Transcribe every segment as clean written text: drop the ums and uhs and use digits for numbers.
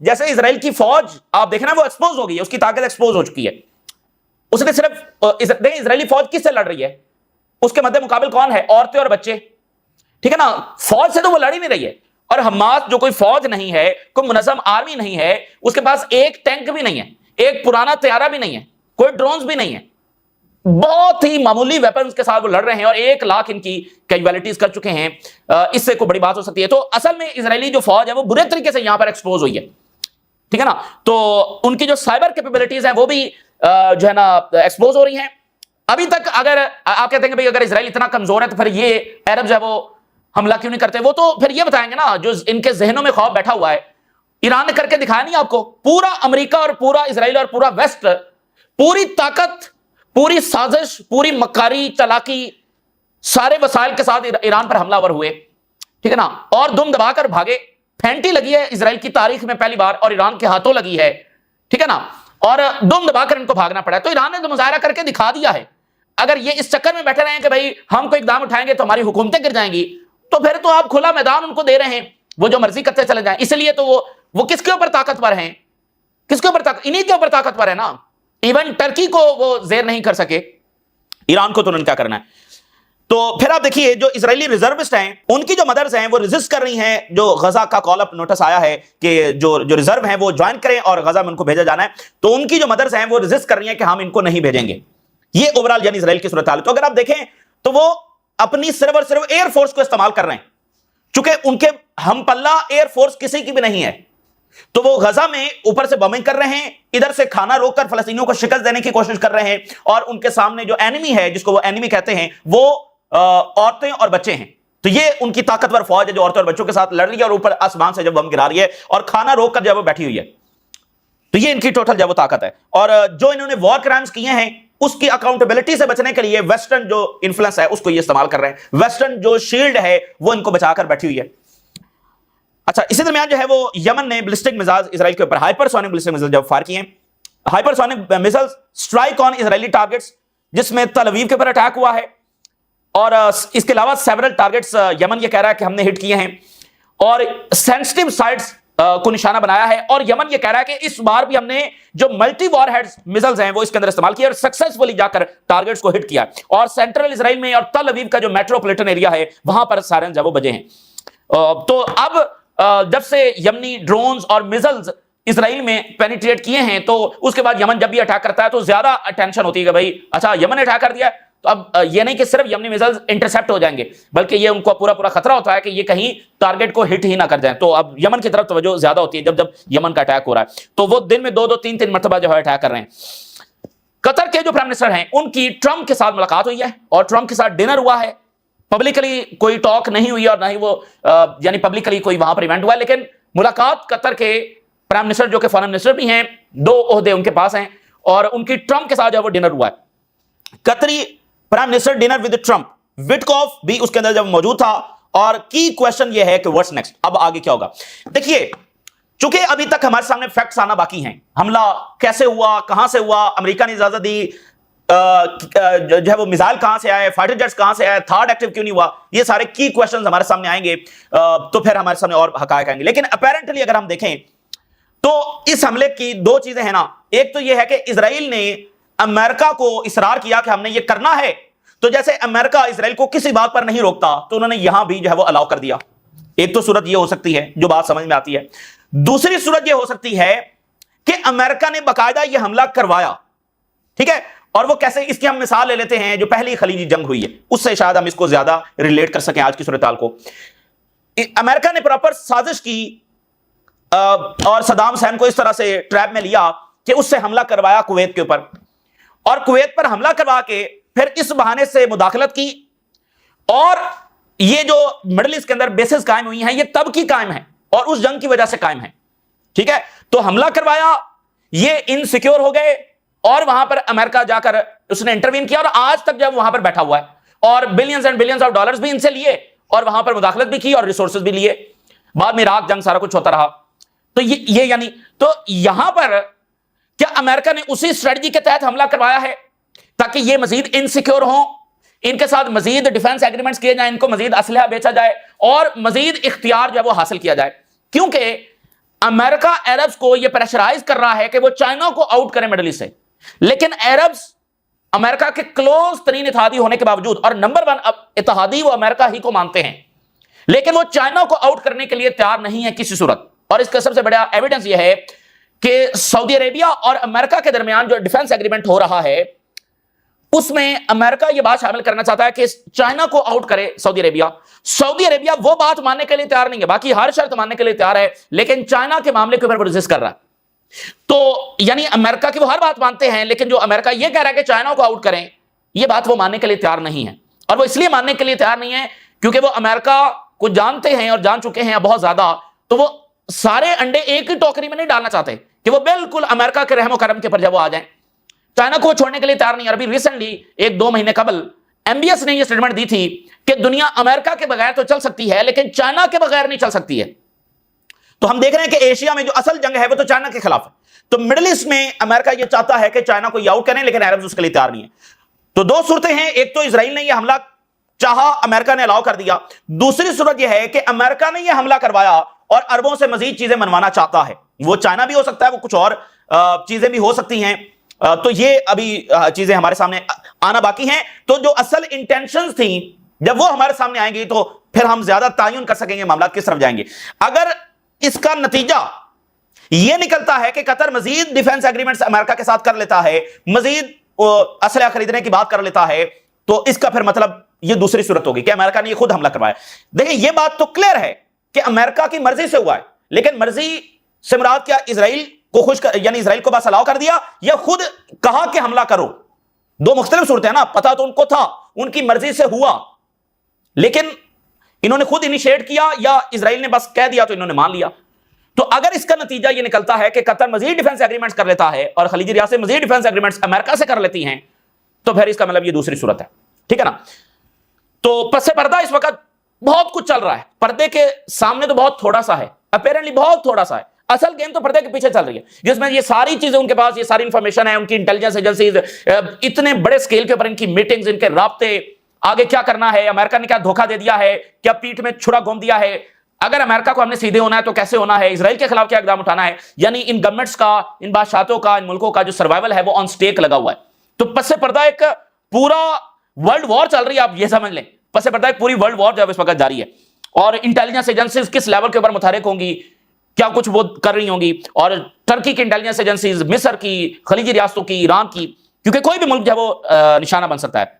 جیسے اسرائیل کی فوج آپ دیکھیں نا وہ ایکسپوز ہو گئی ہے, اس کی طاقت ایکسپوز ہو چکی ہے. اس نے صرف دیکھیں اسرائیلی فوج کس سے لڑ رہی ہے, اس کے مد مقابل کون ہے؟ عورتیں اور بچے. ٹھیک ہے نا, فوج سے تو وہ لڑ ہی نہیں رہی ہے. اور حماس جو کوئی فوج نہیں ہے, کوئی منظم آرمی نہیں ہے, اس کے پاس ایک ٹینک بھی نہیں ہے, ایک پرانا طیارہ بھی نہیں ہے, کوئی ڈرونز بھی نہیں ہے, بہت ہی معمولی ویپنز کے ساتھ وہ لڑ رہے ہیں اور 1 لاکھ ان کی کیجوالٹیز کر چکے ہیں. اس سے کوئی بڑی بات ہو سکتی ہے. تو اصل میں اسرائیلی جو فوج ہے وہ برے طریقے سے یہاں پر ایکسپوز ہوئی ہے. ٹھیک ہے نا, تو ان کی جو سائبر کیپیبلٹیز ہیں وہ بھی جو ہے نا ایکسپوز ہو رہی ہیں. ابھی تک اگر آپ کہتے ہیں کہ بھئی اگر اسرائیل اتنا کمزور ہے تو پھر یہ عرب جو ہے وہ حملہ کیوں نہیں کرتے, وہ تو پھر یہ بتائیں گے نا جو ان کے ذہنوں میں خوف بیٹھا ہوا ہے. ایران نے کر کے دکھایا نہیں آپ کو, پورا امریکہ اور پورا اسرائیل اور پورا ویسٹ پوری طاقت, پوری سازش, پوری مکاری, چالاکی, سارے وسائل کے ساتھ ایران پر حملہ ور ہوئے. ٹھیک ہے نا, اور دم دبا کر بھاگے. پھینٹی لگی ہے اسرائیل کی تاریخ میں پہلی بار اور ایران کے ہاتھوں لگی ہے. ٹھیک ہے نا, اور دم دبا کر ان کو بھاگنا پڑا ہے. تو ایران نے تو مظاہرہ کر کے دکھا دیا ہے. اگر یہ اس چکر میں بیٹھے رہے کہ بھائی ہم کو اقدام اٹھائیں گے تو ہماری حکومتیں گر جائیں گی, تو پھر تو آپ کھلا میدان ان کو دے رہے ہیں, وہ جو مرضی کرتے چلے جائیں. اس لیے تو وہ کس کے اوپر طاقتور ہیں, کس کے اوپر انہی کے اوپر طاقتور ہے نا. ایون ٹرکی کو وہ زیر نہیں کر سکے, ایران کو تو انہوں نے کیا کرنا ہے. تو پھر آپ دیکھیے جو اسرائیلی ریزروسٹ ہیں ان کی جو مدرز ہیں وہ ریزسٹ کر رہی ہیں. جو غزہ کا کال اپ نوٹس آیا ہے کہ جو ریزرو ہیں وہ جوائن کریں اور غزہ میں ان کو بھیجا جانا ہے, تو ان کی جو مدرز ہیں وہ ریزسٹ کر رہی ہیں کہ ہم ان کو نہیں بھیجیں گے. یہ اوورال یعنی اسرائیل کی صورتحال. تو اگر آپ دیکھیں تو وہ اپنی صرف اور صرف ایئر فورس کو استعمال کر رہے ہیں, چونکہ ان کے ہم پلہ ایئر فورس کسی کی بھی نہیں ہے. تو وہ غزہ میں اوپر سے بمنگ کر رہے ہیں, ادھر سے کھانا روک کر فلسطینیوں کو شکست دینے کی کوشش کر رہے ہیں, اور ان کے سامنے جو اینیمی ہے جس کو وہ اینیمی کہتے ہیں وہ عورتیں اور بچے ہیں. تو یہ ان کی طاقتور فوج ہے جو عورتوں اور بچوں کے ساتھ لڑ رہی ہے اور اوپر آسمان سے جب بم گرا رہی ہے اور کھانا روک کر جب وہ بیٹھی ہوئی ہے. تو یہ ان کی ٹوٹل جب وہ طاقت ہے. اور جو انہوں نے وار کرائمز کیے ہیں اس کی اکاؤنٹیبلٹی سے بچنے کے لیے ویسٹرن جو انفلوئنس ہے اس کو یہ استعمال کر رہے ہیں. ویسٹرن جو شیلڈ ہے وہ ان کو بچا کر بیٹھی ہوئی ہے. اچھا, اسی درمیان جو ہے وہ یمن نے بلسٹک میزائل اسرائیل کے اوپر ہائپرسونک بلسٹک میزائل جب فائر کیے ہیں, ہائپرسونک میزائل سٹرائک آن اسرائیلی ٹارگٹس, جس میں تل اویو کے اوپر اٹیک ہوا ہے, اور اس کے علاوہ سیورل ٹارگٹس یمن یہ کہہ رہا ہے کہ ہم نے ہٹ کیے ہیں, اور سینسٹیو سائٹس کو نشانہ بنایا ہے. اور یمن یہ کہہ رہا ہے کہ اس بار بھی ہم نے جو ملٹی وار ہیڈز میزائلز ہیں وہ اس کے اندر استعمال کیے اور سکسیسفلی جا کر ٹارگٹس کو ہٹ کیا. اور سینٹرل اسرائیل میں اور تل اویو کا جو میٹروپولیٹن ایریا ہے وہاں پر سائرن جب وہ بجے ہیں. تو اب جب سے یمنی ڈرونز اور میزائلز اسرائیل میں پینیٹریٹ کیے ہیں تو اس کے بعد یمن جب بھی اٹیک کرتا ہے تو زیادہ ٹینشن ہوتی ہے کہ بھائی اچھا یمن نے اٹیک کر دیا, تو اب یہ نہیں کہ صرف یمنی میزائلز انٹرسیپٹ ہو جائیں گے بلکہ یہ ان کو پورا خطرہ ہوتا ہے کہ یہ کہیں ٹارگٹ کو ہٹ ہی نہ کر جائیں. تو اب یمن کی طرف توجہ زیادہ ہوتی ہے جب یمن کا اٹیک ہو رہا ہے. تو وہ دن میں 2-3 مرتبہ جو ہے اٹیک کر رہے ہیں. قطر کے جو پرائم منسٹر ہیں ان کی ٹرمپ کے ساتھ ملاقات ہوئی ہے اور ٹرمپ کے ساتھ ڈنر ہوا ہے. پبلکلی کوئی ٹاک نہیں ہوئی اور نہ ہی وہ یعنی پبلکلی کوئی وہاں پر ایونٹ ہوا ہے, لیکن ملاقات قطر کے پرائم منسٹر جو کہ فارن منسٹر بھی ہیں, 2 عہدے ان کے پاس ہیں, اور ان کی ٹرمپ کے ساتھ جو وہ ڈنر ہوا ہے. Qatari prime minister dinner with Trump, Witkoff بھی اس کے اندر جب موجود تھا. اور کی کوشچن یہ ہے کہ واٹس نیکسٹ, اب آگے کیا ہوگا. دیکھیے چونکہ ابھی تک ہمارے سامنے فیکٹس آنا باقی ہیں, حملہ کیسے ہوا, کہاں سے ہوا, امریکہ نے اجازت دی, جو ہے وہ میزائل کہاں سے آئے, فائٹر جیٹس کہاں سے آئے, تھرڈ ایکٹیو کیوں نہیں ہوا, یہ سارے کی کوشچنز ہمارے سامنے آئیں گے تو پھر ہمارے سامنے اور حقائق آئیں گے. لیکن اپیرنٹلی اگر ہم دیکھیں تو اس حملے کی 2 چیزیں ہیں نا. ایک تو یہ ہے کہ اسرائیل نے امریکہ کو اصرار کیا کہ ہم نے یہ کرنا ہے, تو جیسے امریکہ اسرائیل کو کسی بات پر نہیں روکتا تو انہوں نے یہاں بھی جو ہے وہ الاؤ کر دیا. ایک تو صورت یہ ہو سکتی ہے جو بات سمجھ میں آتی ہے. دوسری صورت یہ ہو سکتی ہے کہ امریکہ نے باقاعدہ یہ حملہ کروایا, ٹھیک ہے, اور وہ کیسے, اس کی ہم مثال لے لیتے ہیں جو پہلی خلیجی جنگ ہوئی ہے, اس سے شاید ہم اس کو زیادہ ریلیٹ کر سکیں آج کی صورتحال کو. امریکہ نے پراپر سازش کی اور صدام حسین کو اس طرح سے ٹریپ میں لیا کہ اس سے حملہ کروایا کویت کے اوپر, اور کویت پر حملہ کروا کے پھر اس بہانے سے مداخلت کی. اور یہ جو مڈل ایسٹ کے اندر بیسز قائم ہوئی ہیں یہ تب کی قائم ہیں اور اس جنگ کی وجہ سے قائم ہیں, ٹھیک ہے. تو حملہ کروایا, یہ انسیکیور ہو گئے, اور وہاں پر امریکہ جا کر اس نے انٹروین کیا, اور آج تک جب وہاں پر بیٹھا ہوا ہے, اور billions and billions of dollars بھی ان سے لیے, اور وہاں پر مداخلت بھی کی اور ریسورسز بھی لیے. بعد میں عراق جنگ سارا کچھ ہوتا رہا. تو یہ یعنی تو یہاں پر کیا امریکہ نے اسی اسٹریٹجی کے تحت حملہ کروایا ہے تاکہ یہ مزید انسیکیور ہوں, ان کے ساتھ مزید ڈیفنس ایگریمنٹس کیے جائیں, ان کو مزید اسلحہ بیچا جائے اور مزید اختیار جو ہے وہ حاصل کیا جائے. کیونکہ امریکہ عربز کو یہ پریشرائز کر رہا ہے کہ وہ چائنا کو آؤٹ کریں مڈل ایسٹ سے، لیکن عربز امریکہ کے کلوز ترین اتحادی ہونے کے باوجود، اور نمبر 1 اتحادی وہ امریکہ ہی کو مانتے ہیں، لیکن وہ چائنا کو آؤٹ کرنے کے لیے تیار نہیں ہے کسی صورت. اور اس کا سب سے بڑا ایویڈنس یہ ہے کہ سعودی عربیہ اور امریکہ کے درمیان جو ڈیفنس ایگریمنٹ ہو رہا ہے اس میں امریکہ یہ بات شامل کرنا چاہتا ہے کہ چائنا کو آؤٹ کرے سعودی عربیہ. سعودی عربیہ وہ بات ماننے کے لیے تیار نہیں ہے، باقی ہر شرط ماننے کے لیے تیار ہے، لیکن چائنا کے معاملے کے اوپر ریزسٹ کر رہا ہے. تو یعنی امریکہ کی وہ ہر بات مانتے ہیں، لیکن جو امریکہ یہ کہہ رہا ہے کہ چائنا کو آؤٹ کریں، یہ بات وہ ماننے کے لیے تیار نہیں ہے. اور وہ اس لیے ماننے کے لیے تیار نہیں ہے کیونکہ وہ امریکہ کو جانتے ہیں اور جان چکے ہیں بہت زیادہ، تو وہ سارے انڈے ایک ہی ٹوکری میں نہیں ڈالنا چاہتے کہ وہ بالکل امریکہ کے رحم و کرم کے پر جب وہ آ جائیں. چائنا کو چھوڑنے کے لیے تیار نہیں ہے. ابھی ریسنٹلی 1-2 مہینے قبل MBS نے یہ سٹیٹمنٹ دی تھی کہ دنیا امریکہ کے بغیر تو چل سکتی ہے لیکن چائنا کے بغیر نہیں چل سکتی ہے. تو ہم دیکھ رہے ہیں کہ ایشیا میں جو اصل جنگ ہے وہ تو چائنا کے خلاف ہے. تو مڈل ایسٹ میں امریکہ یہ چاہتا ہے کہ چائنا کو آؤٹ کریں، لیکن عربز اس کے لیے تیار نہیں ہے. تو 2 صورتیں ہیں، ایک تو اسرائیل نے یہ حملہ چاہا، امریکہ نے الاؤ کر دیا. دوسری صورت یہ ہے کہ امریکہ نے یہ حملہ کروایا اور عربوں سے مزید چیزیں منوانا چاہتا ہے. وہ چائنا بھی ہو سکتا ہے، وہ کچھ اور چیزیں بھی ہو سکتی ہیں. تو یہ ابھی چیزیں ہمارے سامنے آنا باقی ہیں. تو جو اصل انٹینشنز تھیں جب وہ ہمارے سامنے آئیں گی تو پھر ہم زیادہ تعین کر سکیں گے معاملات کس طرف جائیں گے. اگر اس کا نتیجہ یہ نکلتا ہے کہ قطر مزید ڈیفنس ایگریمنٹس امریکہ کے ساتھ کر لیتا ہے، مزید اسلحہ خریدنے کی بات کر لیتا ہے، تو اس کا پھر مطلب یہ دوسری صورت ہوگی کہ امریکہ نے یہ خود حملہ کروایا. دیکھیں یہ بات تو کلیئر ہے کہ امریکہ کی مرضی سے ہوا ہے، لیکن مرضی سے مراد کیا اسرائیل کو یعنی اسرائیل کو بس الاؤ کر دیا یا خود کہا کہ حملہ کرو؟ 2 مختلف صورتیں ہیں نا. پتا تو ان کو تھا، ان کی مرضی سے ہوا، لیکن انہوں نے خود انیشیٹ کیا یا اسرائیل نے بس کہہ دیا تو انہوں نے مان لیا. تو اگر اس کا نتیجہ یہ نکلتا ہے کہ قطر مزید ڈیفنس ایگریمنٹس کر لیتا ہے اور خلیجی ریاستیں مزید ڈیفنس ایگریمنٹس امریکہ سے کر لیتی ہیں، تو پھر اس کا مطلب یہ دوسری صورت ہے. ٹھیک ہے نا. تو پس پردہ اس وقت بہت کچھ چل رہا ہے. پردے کے سامنے تو بہت تھوڑا سا ہے، اپیرنٹلی بہت تھوڑا سا ہے. اصل گیم تو پردے کے پیچھے چل رہی ہے، جس میں یہ ساری چیزیں ان کے پاس، یہ ساری انفارمیشن ہے، ان کی انٹیلیجنس ایجنسیز اتنے بڑے سکیل کے اوپر ان کی میٹنگز، ان کے رابطے، آگے کیا کرنا ہے، امریکہ نے کیا دھوکہ دے دیا ہے، کیا پیٹھ میں چھڑا گھوم دیا ہے، اگر امریکہ کو ہم نے سیدھے ہونا ہے تو کیسے ہونا ہے، اسرائیل کے خلاف کیا اقدام اٹھانا ہے. یعنی ان گورنمنٹس کا، ان بادشاہتوں کا، ان ملکوں کا جو سروائیول ہے وہ آن سٹیک لگا ہوا ہے. تو پس پردہ ایک پورا ورلڈ وار چل رہی ہے، آپ یہ سمجھ لیں. پس پردہ ایک پوری ورلڈ وار جو ہے اس وقت جاری ہے، اور انٹیلیجنس ایجنسیز کس لیول کے اوپر متحرک ہوں گی، کیا کچھ وہ کر رہی ہوں گی، اور ترکی کی انٹیلیجنس ایجنسیز، مصر کی، خلیجی ریاستوں کی، ایران کی، کیونکہ کوئی بھی ملک جو ہے وہ نشانہ بن سکتا ہے.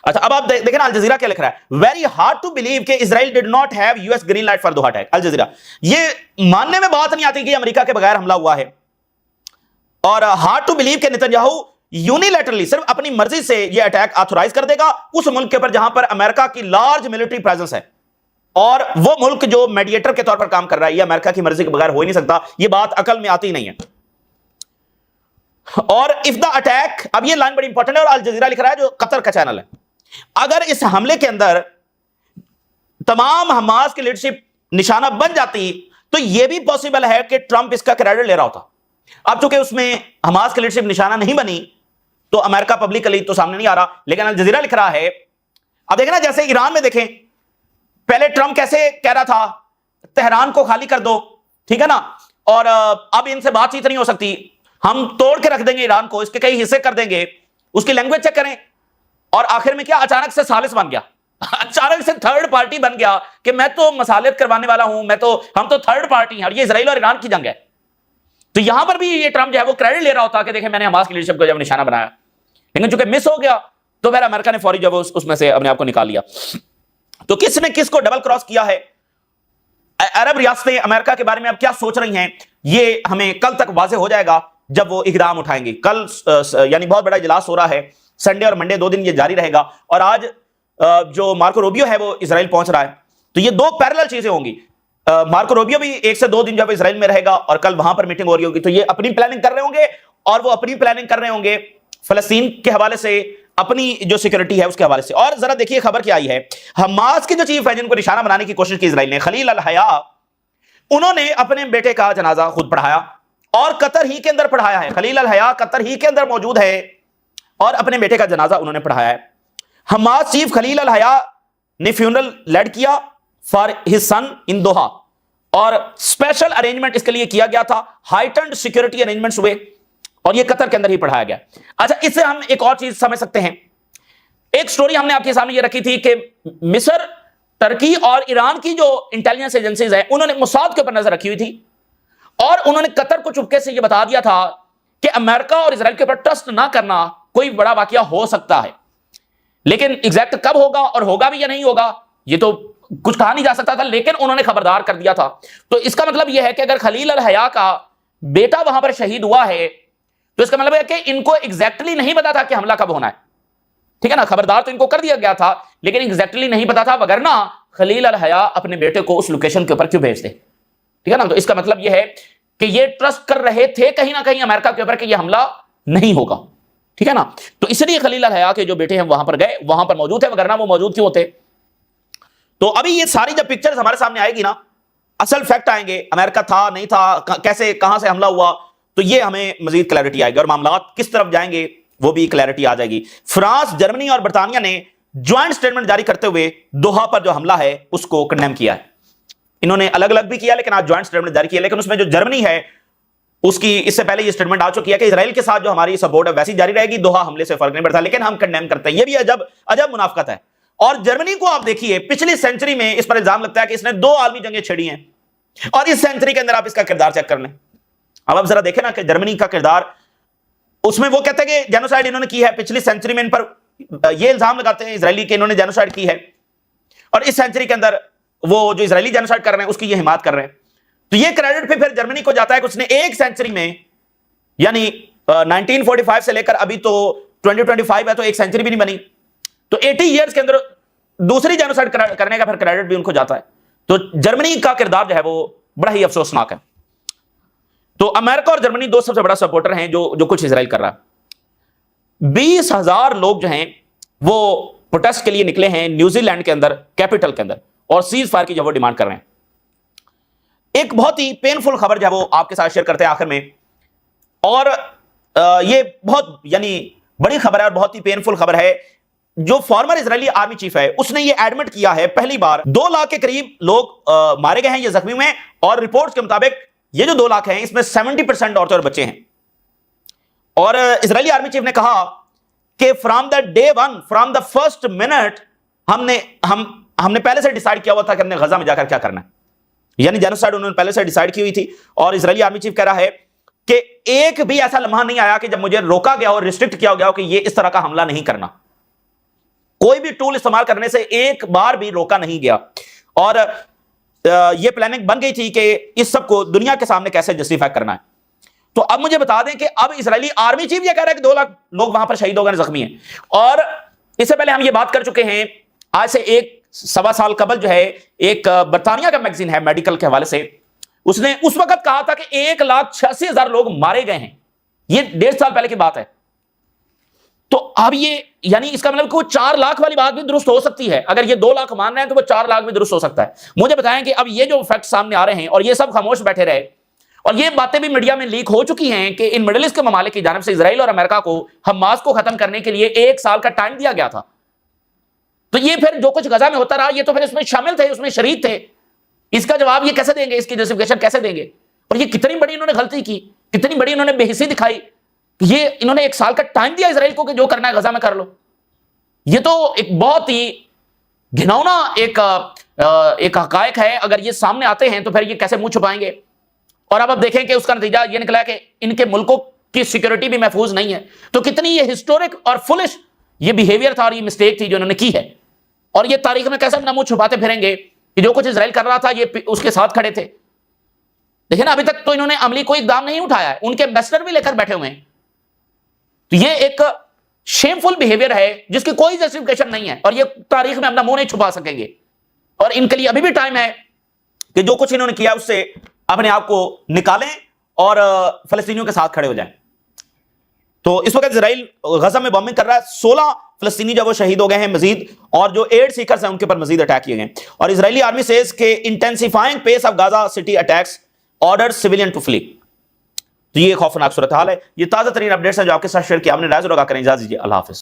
اچھا اب آپ دیکھیں نا الجزیرہ کیا لکھ رہا ہے. ویری ہارڈ ٹو بلیو کہ Israel did not have US green light for Doha attack. Al Jazeera یہ ماننے میں بات نہیں آتی کہ امریکہ کے بغیر حملہ ہوا ہے، اور ہارڈ ٹو بلیو کہ نتنیاہو یونیلیٹرلی صرف اپنی مرضی سے یہ اٹیک آتھورائز کر دے گا اس ملک کے اوپر جہاں پر امریکہ کی لارج ملٹری پریزنس ہے، اور وہ ملک جو میڈیٹر کے طور پر کام کر رہا ہے. یہ امریکہ کی مرضی کے بغیر ہو ہی نہیں سکتا، یہ بات عقل میں آتی نہیں ہے. اور if the attack، اب یہ لائن بڑی امپورٹنٹ ہے اور الجزیرہ لکھ رہا ہے جو قطر کا چینل ہے، اگر اس حملے کے اندر تمام حماس کی لیڈرشپ نشانہ بن جاتی تو یہ بھی پاسبل ہے کہ ٹرمپ اس کا کریڈٹ لے رہا ہوتا. اب چونکہ اس میں حماس کی لیڈرشپ نشانہ نہیں بنی تو امریکہ پبلکلی تو سامنے نہیں آ رہا، لیکن الجزیرہ لکھ رہا ہے. اب دیکھیں نا جیسے ایران میں دیکھیں پہلے ٹرمپ کیسے کہہ رہا تھا تہران کو خالی کر دو، ٹھیک ہے نا، اور اب ان سے بات چیت نہیں ہو سکتی، ہم توڑ کے رکھ دیں گے ایران کو، اس کے کئی حصے کر دیں گے، اس کی لینگویج چیک کریں، اور آخر میں کیا اچانک سے ثالث بن گیا، اچانک سے تھرڈ پارٹی بن گیا کہ میں تو مصالحت کروانے والا ہوں، ہم تو تھرڈ پارٹی ہیں، اور یہ اسرائیل اور ایران کی جنگ ہے. تو یہاں پر بھی یہ ٹرمپ جو ہے وہ کریڈٹ لے رہا ہوتا کہ دیکھیں میں نے حماس کی لیڈرشپ کو جب نشانہ بنایا، لیکن چونکہ مس ہو گیا تو پھر امریکہ نے فوری جب اس میں سے اپنے آپ کو نکال لیا. تو کس نے کس کو ڈبل کراس کیا ہے، عرب ریاستیں امریکہ کے بارے میں اب کیا سوچ رہی ہیں، یہ ہمیں کل تک واضح ہو جائے گا جب وہ اقدام اٹھائیں گے. کل یعنی بہت بڑا اجلاس ہو رہا ہے، سنڈے اور منڈے 2 دن یہ جاری رہے گا، اور آج جو مارکو روبیو ہے وہ اسرائیل پہنچ رہا ہے. تو یہ 2 پیرلل چیزیں ہوں گی. مارکو روبیو بھی 1 سے 2 دن جب اسرائیل میں رہے گا اور کل وہاں پر میٹنگ ہو رہی ہوگی. تو یہ اپنی پلاننگ کر رہے ہوں گے، اور وہ اپنی پلاننگ کر رہے ہوں گے فلسطین کے حوالے سے، اپنی جو سیکورٹی ہے اس کے حوالے سے. اور ذرا دیکھیے خبر کیا آئی ہے، حماس کے جو چیف ہے جن کو نشانہ بنانے کی کوشش کی اسرائیل نے، خلیل الحیا، انہوں نے اپنے بیٹے کا جنازہ خود پڑھایا اور قطر ہی کے اندر پڑھایا ہے. خلیل الحیا قطر ہی کے اندر موجود ہے اور اپنے بیٹے کا جنازہ انہوں نے پڑھایا ہے. حماس چیف خلیل الحیا نے فیونرل لیڈ کیا for his son in Doha. اور اسپیشل ارینجمنٹ اس کے لیے کیا گیا تھا, ہائٹنڈ سیکورٹی ارینجمنٹس ہوئے, اور یہ قطر کے اندر ہی پڑھایا گیا. اچھا, اس سے ہم ایک اور چیز سمجھ سکتے ہیں. ایک سٹوری ہم نے آپ کے سامنے یہ رکھی تھی کہ مصر, ترکی اور ایران کی جو انٹیلیجنس ایجنسیز ہیں انہوں نے موساد کے اوپر نظر رکھی ہوئی تھی, اور انہوں نے قطر کو چپکے سے یہ بتا دیا تھا کہ امریکہ اور اسرائیل کے اوپر ٹرسٹ نہ کرنا کوئی بڑا واقعہ ہو سکتا ہے. لیکن ایگزیکٹ کب ہوگا اور ہوگا بھی یا نہیں ہوگا یہ تو کچھ کہا نہیں جا سکتا تھا, لیکن انہوں نے خبردار کر دیا تھا. تو اس کا مطلب یہ ہے کہ اگر خلیل الحیا کا بیٹا وہاں پر شہید ہوا ہے تو اس کا مطلب ہے کہ ان کو ایگزیکٹلی نہیں پتا تھا کہ حملہ کب ہونا ہے. ٹھیک ہے نا, خبردار تو ان کو کر دیا گیا تھا لیکن ایگزیکٹلی نہیں پتا تھا, وگرنہ خلیل الحیا اپنے بیٹے کو اس لوکیشن کے اوپر کیوں بھیجتے. ٹھیک ہے نا, تو اس کا مطلب یہ ہے کہ یہ ٹرسٹ کر رہے تھے کہیں نہ کہیں امریکہ کے اوپر کہ یہ حملہ نہیں ہوگا. ٹھیک ہے نا, تو اس لیے خلیل الحیا کے جو بیٹے ہیں وہاں پر گئے, وہاں پر موجود ہے, وگرنہ وہ موجود کیوں ہوتے. تو ابھی یہ ساری جب پکچرز ہمارے سامنے آئے گی نا, اصل فیکٹ آئیں گے, امریکہ تھا نہیں تھا, کیسے کہاں سے حملہ ہوا, تو یہ ہمیں مزید کلیئرٹی آئے گی, اور معاملات کس طرف جائیں گے وہ بھی کلیئرٹی آ جائے گی. فرانس, جرمنی اور برطانیہ نے جوائنٹ سٹیٹمنٹ جاری کرتے ہوئے دوحہ پر جو حملہ ہے اس کو کنڈیم کیا ہے. انہوں نے الگ الگ بھی کیا لیکن آج جوائنٹ سٹیٹمنٹ جاری کیا, لیکن اس میں جو جرمنی ہے اس کی اس سے پہلے یہ سٹیٹمنٹ آ چکی ہے کہ اسرائیل کے ساتھ جو ہماری سپورٹ ہے ویسی جاری رہے گی, دوحہ حملے سے فرق نہیں پڑتا, لیکن ہم کنڈیم کرتے ہیں. یہ بھی عجب منافقت ہے. اور جرمنی کو آپ دیکھیے, پچھلی سینچری میں اس پر الزام لگتا ہے کہ اس نے 2 عالمی جنگیں چھیڑی ہیں, اور اس سینچری کے اندر آپ اس کا کردار چیک کر لیں. اب آپ ذرا دیکھیں نا کہ جرمنی کا کردار, اس میں وہ کہتے ہیں کہ جینوسائیڈ انہوں نے کی ہے. پچھلی سینچری میں ان پر یہ الزام لگاتے ہیں اسرائیلی کہ انہوں نے جینوسائیڈ کی ہے, اور اس سینچری کے اندر وہ جو اسرائیلی جینوسائیڈ کر رہے ہیں اس کی یہ حمایت کر رہے ہیں. تو یہ کریڈٹ پھر جرمنی کو جاتا ہے کہ اس نے ایک سینچری میں, یعنی 1945 سے لے کر ابھی تو 2025 ہے, تو ایک سینچری بھی نہیں بنی, تو 80 ایئرز کے اندر دوسری جینوسائیڈ کرنے کا پھر کریڈٹ بھی ان کو جاتا ہے. تو جرمنی کا کردار جو ہے وہ بڑا ہی افسوسناک ہے. تو امریکہ اور جرمنی 2 سب سے بڑا سپورٹر ہیں جو کچھ اسرائیل کر رہا ہے. 20,000 لوگ جو ہیں وہ پروٹیسٹ کے لیے نکلے ہیں نیوزی لینڈ کے اندر, کیپٹل کے اندر, اور سیز فائر کی جو وہ ڈیمانڈ کر رہے ہیں. ایک بہت ہی پینفل خبر جو ہے وہ آپ کے ساتھ شیئر کرتے ہیں آخر میں, اور یہ بہت یعنی بڑی خبر ہے اور بہت ہی پینفل خبر ہے. جو فارمر اسرائیلی آرمی چیف ہے اس نے یہ ایڈمٹ کیا ہے, پہلی بار 2 لاکھ کے قریب لوگ مارے گئے ہیں, یہ زخمی ہوئے ہیں, اور رپورٹس کے مطابق یہ جو 2 لاکھ ہیں اس میں 70% عورتیں اور بچے ہیں. اور اسرائیلی آرمی چیف نے کہا کہ from the day 1, from the first minute ہم نے پہلے سے ڈیسائیڈ کیا ہوا تھا کہ ہم نے غزہ میں جا کر کیا کرنا ہے. یعنی جینوسائیڈ انہوں نے پہلے سے ڈیسائیڈ کی ہوئی تھی. اور اسرائیلی آرمی چیف کہہ رہا ہے کہ ایک بھی ایسا لمحہ نہیں آیا کہ جب مجھے روکا گیا اور ریسٹرکٹ کیا گیا ہو کہ یہ اس طرح کا حملہ نہیں کرنا. کوئی بھی ٹول استعمال کرنے سے ایک بار بھی روکا نہیں گیا. اور یہ پلاننگ بن گئی تھی کہ اس سب کو دنیا کے سامنے کیسے جسٹیفائی کرنا ہے. تو اب مجھے بتا دیں کہ اب اسرائیلی آرمی چیف یہ کہہ رہا ہے کہ 2 لاکھ لوگ وہاں پر شہید ہو گئے, زخمی ہیں. اور اس سے پہلے ہم یہ بات کر چکے ہیں, آج سے 1-1.25 سال قبل جو ہے ایک برطانیہ کا میگزین ہے میڈیکل کے حوالے سے, اس نے اس وقت کہا تھا کہ 1,86,000 لوگ مارے گئے ہیں. یہ 1.5 سال پہلے کی بات ہے. تو اب یہ یعنی اس کا مطلب کہ وہ 4 لاکھ والی بات بھی درست ہو سکتی ہے. اگر یہ 2 لاکھ مان رہے ہیں تو وہ 4 لاکھ بھی درست ہو سکتا ہے. مجھے بتائیں کہ اب یہ جو فیکٹ سامنے آ رہے ہیں اور یہ سب خاموش بیٹھے رہے, اور یہ باتیں بھی میڈیا میں لیک ہو چکی ہیں کہ ان مڈل ایسٹ کے ممالک کی جانب سے اسرائیل اور امریکہ کو حماس کو ختم کرنے کے لیے 1 سال کا ٹائم دیا گیا تھا. تو یہ پھر جو کچھ غزہ میں ہوتا رہا یہ تو پھر اس میں شامل تھے, اس میں شریک تھے. اس کا جواب یہ کیسے دیں گے, اس کی جسٹیفیکیشن کیسے دیں گے؟ اور یہ کتنی بڑی انہوں نے غلطی کی, کتنی بڑی انہوں نے بے حسی دکھائی. یہ انہوں نے 1 سال کا ٹائم دیا اسرائیل کو کہ جو کرنا ہے غزہ میں کر لو. یہ تو ایک بہت ہی گھناؤنا ایک حقائق ہے. اگر یہ سامنے آتے ہیں تو پھر یہ کیسے منہ چھپائیں گے؟ اور اب دیکھیں کہ اس کا نتیجہ یہ نکلا کہ ان کے ملکوں کی سیکورٹی بھی محفوظ نہیں ہے. تو کتنی یہ ہسٹورک اور فلش یہ بیہیویئر تھا اور یہ مسٹیک تھی جو انہوں نے کی ہے. اور یہ تاریخ میں کیسے اپنا منہ چھپاتے پھریں گے کہ جو کچھ اسرائیل کر رہا تھا یہ اس کے ساتھ کھڑے تھے. دیکھیں نا, ابھی تک تو انہوں نے عملی کوئی اقدام نہیں اٹھایا ہے, ان کے ایمبیسڈر بھی لے کر بیٹھے ہوئے ہیں. تو یہ ایک شیم فل بیہیویئر ہے جس کی کوئی جسٹیفیکیشن نہیں ہے, اور یہ تاریخ میں اپنا منہ نہیں چھپا سکیں گے. اور ان کے لیے ابھی بھی ٹائم ہے کہ جو کچھ انہوں نے کیا اس سے اپنے آپ کو نکالیں اور فلسطینیوں کے ساتھ کھڑے ہو جائیں. تو اس وقت اسرائیل غزہ میں بمبنگ کر رہا ہے. 16 فلسطینی جو وہ شہید ہو گئے ہیں مزید, اور جو 8 سیکرز ہیں ان کے پر مزید اٹیک کیے گئے. اور اسرائیلی آرمی سیز کہ intensifying pace of Gaza City attacks order civilian to flee. تو یہ خوفناک صورتحال ہے. یہ تازہ ترین اپڈیٹس ہیں جو آپ کے ساتھ شیئر کیا ہم نے. رائے ضرور کریں. اجازت دیجیے. اللہ حافظ.